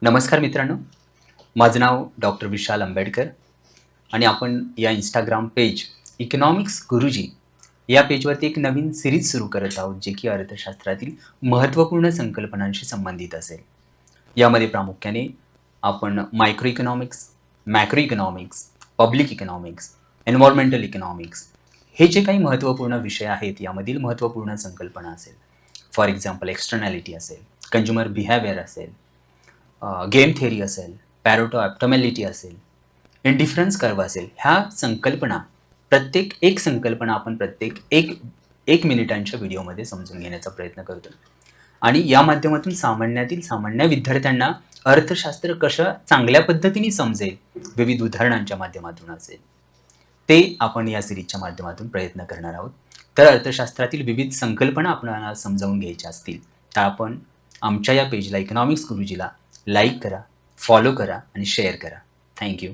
नमस्कार मित्रांनो, माझं नाव डॉक्टर विशाल आंबेडकर आणि आपण या इंस्टाग्राम पेज इकॉनॉमिक्स गुरुजी या पेजवरती एक नवीन सीरीज सुरू करत आहोत, जे की अर्थशास्त्रातील महत्त्वपूर्ण संकल्पनांशी संबंधित असेल. यामध्ये प्रामुख्याने आपण micro economics, macro economics, public economics, environmental economics हे जे काही महत्त्वपूर्ण विषय आहेत, यामधील महत्त्वपूर्ण संकल्पना असेल. फॉर एक्झाम्पल एक्सटर्नॅलिटी असेल, कंझ्युमर बिहेवियर असेल, गेम थेअरी असेल, पॅरेटो ऑप्टिमॅलिटी असेल, इंडिफरन्स कर्व असेल, ह्या संकल्पना प्रत्येक एक संकल्पना आपण प्रत्येक एक मिनिटांच्या व्हिडिओमध्ये समजून घेण्याचा प्रयत्न करतो. आणि या माध्यमातून सामान्यातील सामान्य विद्यार्थ्यांना अर्थशास्त्र कसं चांगल्या पद्धतीने समजेल, विविध उदाहरणांच्या माध्यमातून असेल, ते आपण या सीरीजच्या माध्यमातून प्रयत्न करणार आहोत. तर अर्थशास्त्रातील विविध संकल्पना आपल्याला समजावून घ्यायच्या असतील, तर आपण आमच्या या पेजला इकॉनॉमिक्स गुरुजीला लाईक करा, फॉलो करा आणि शेअर करा. Thank you.